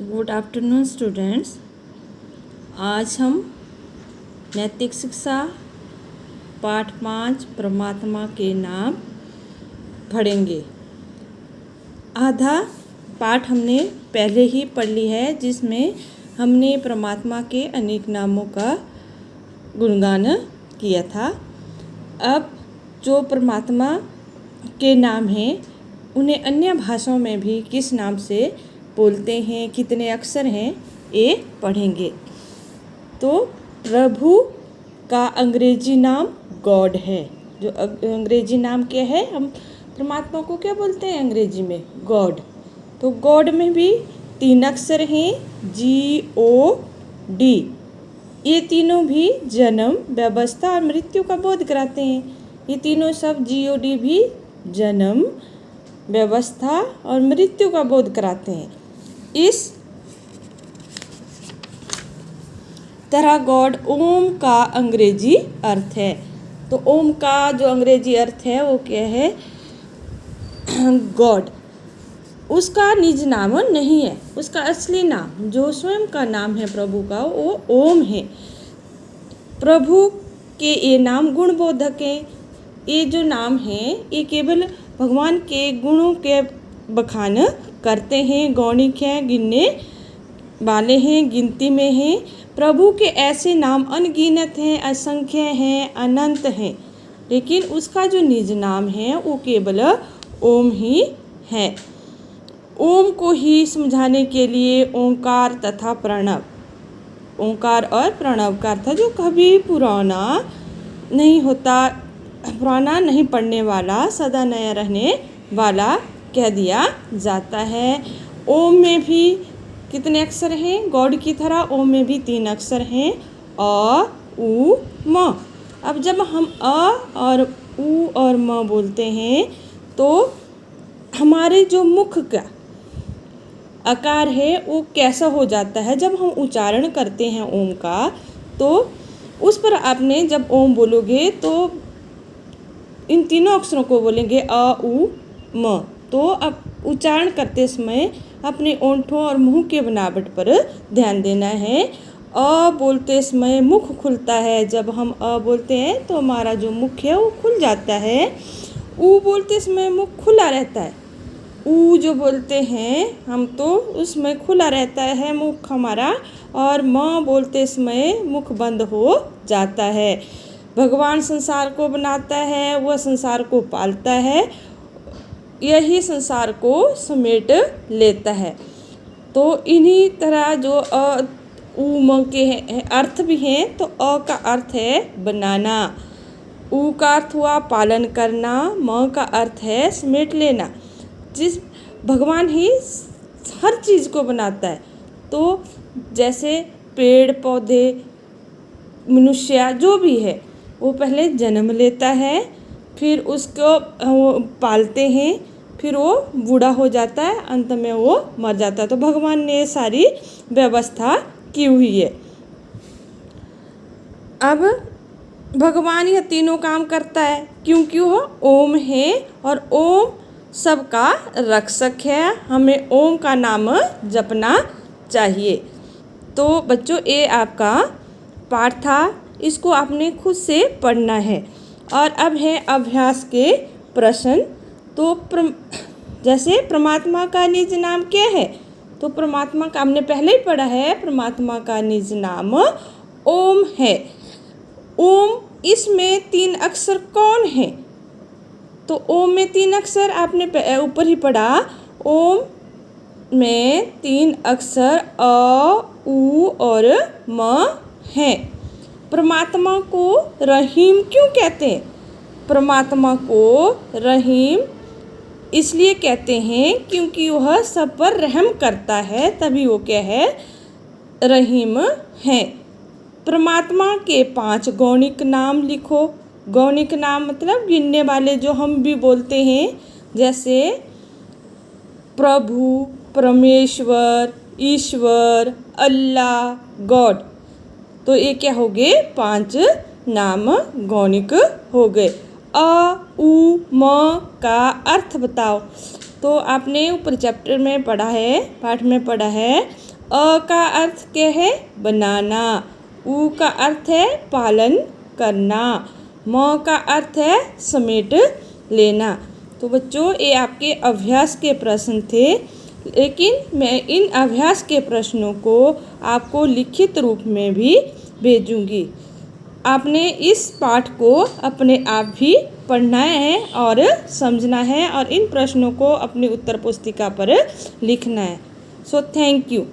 Good afternoon students. आज हम नैतिक शिक्षा पाठ 5 परमात्मा के नाम पढ़ेंगे। आधा पाठ हमने पहले ही पढ़ ली है, जिसमें हमने परमात्मा के अनेक नामों का गुणगान किया था। अब जो परमात्मा के नाम हैं उन्हें अन्य भाषाओं में भी किस नाम से बोलते हैं, कितने अक्षर हैं, ये पढ़ेंगे। तो प्रभु का अंग्रेजी नाम गॉड है। जो अंग्रेजी नाम क्या है, हम परमात्मा को क्या बोलते हैं अंग्रेजी में? गॉड। तो गॉड में भी 3 अक्षर हैं, GOD। ये तीनों भी जन्म, व्यवस्था और मृत्यु का बोध कराते हैं। ये तीनों शब्द GOD भी जन्म, व्यवस्था और मृत्यु का बोध कराते हैं। इस तरह गॉड ओम का अंग्रेजी अर्थ है। तो ओम का जो अंग्रेजी अर्थ है वो क्या है? गॉड। उसका निज नाम नहीं है, उसका असली नाम जो स्वयं का नाम है प्रभु का, वो ओम है। प्रभु के ये नाम गुणबोधक हैं। ये जो नाम हैं ये केवल भगवान के गुणों के बखान करते हैं, गौणिक हैं, गिनने वाले हैं, गिनती में हैं। प्रभु के ऐसे नाम अनगिनत हैं, असंख्य हैं, अनंत हैं, लेकिन उसका जो निज नाम है वो केवल ओम ही है। ओम को ही समझाने के लिए ओंकार तथा प्रणव, ओंकार और प्रणव का अर्थ जो कभी पुराना नहीं होता, पुराना नहीं पड़ने वाला, सदा नया रहने वाला कह दिया जाता है। ओम में भी कितने अक्षर हैं? गॉड की तरह ओम में भी 3 अक्षर हैं, अ, उ, म। अब जब हम अ और उ और म बोलते हैं तो हमारे जो मुख का आकार है वो कैसा हो जाता है? जब हम उच्चारण करते हैं ओम का, तो उस पर आपने जब ओम बोलोगे तो इन तीनों अक्षरों को बोलेंगे अ, उ, म। तो अब उच्चारण करते समय अपने ओंठों और मुंह के बनावट पर ध्यान देना है। अ बोलते समय मुख खुलता है। जब हम अ बोलते हैं तो हमारा जो मुख है वो खुल जाता है। उ बोलते समय मुख खुला रहता है। उ जो बोलते हैं हम तो उसमें खुला रहता है मुख हमारा, और म बोलते समय मुख बंद हो जाता है। भगवान संसार को बनाता है, वह संसार को पालता है, यही संसार को समेट लेता है। तो इन्हीं तरह जो अ, उ, म के अर्थ भी हैं। तो अ का अर्थ है बनाना, उ का अर्थ हुआ पालन करना, म का अर्थ है समेट लेना। जिस भगवान ही हर चीज़ को बनाता है। तो जैसे पेड़ पौधे, मनुष्य जो भी है वो पहले जन्म लेता है, फिर उसको पालते हैं, फिर वो बूढ़ा हो जाता है, अंत में वो मर जाता है। तो भगवान ने सारी व्यवस्था की हुई है। अब भगवान यह तीनों काम करता है क्योंकि वो ओम है, और ओम सबका रक्षक है। हमें ओम का नाम जपना चाहिए। तो बच्चों, ये आपका पाठ था, इसको आपने खुद से पढ़ना है। और अब है अभ्यास के प्रश्न। तो जैसे परमात्मा का निज नाम क्या है? तो परमात्मा का हमने पहले ही पढ़ा है, परमात्मा का निज नाम ओम है। ओम, इसमें 3 अक्षर कौन है? तो ओम में 3 अक्षर आपने ऊपर ही पढ़ा। ओम में 3 अक्षर अ, उ और म हैं। परमात्मा को रहीम क्यों कहते हैं? परमात्मा को रहीम इसलिए कहते हैं क्योंकि वह सब पर रहम करता है, तभी वो क्या है? रहीम है। परमात्मा के 5 गौणिक नाम लिखो। गौणिक नाम मतलब गिनने वाले, जो हम भी बोलते हैं, जैसे प्रभु, परमेश्वर, ईश्वर, अल्लाह, गॉड। तो ये क्या हो गए? 5 नाम गौणिक हो गए। अ, उ, म का अर्थ बताओ। तो आपने ऊपर चैप्टर में पढ़ा है, पाठ में पढ़ा है, अ का अर्थ क्या है? बनाना। उ का अर्थ है पालन करना। म का अर्थ है समेट लेना। तो बच्चों, ये आपके अभ्यास के प्रश्न थे, लेकिन मैं इन अभ्यास के प्रश्नों को आपको लिखित रूप में भी भेजूंगी। आपने इस पाठ को अपने आप भी पढ़ना है और समझना है और इन प्रश्नों को अपनी उत्तर पुस्तिका पर लिखना है। So thank you.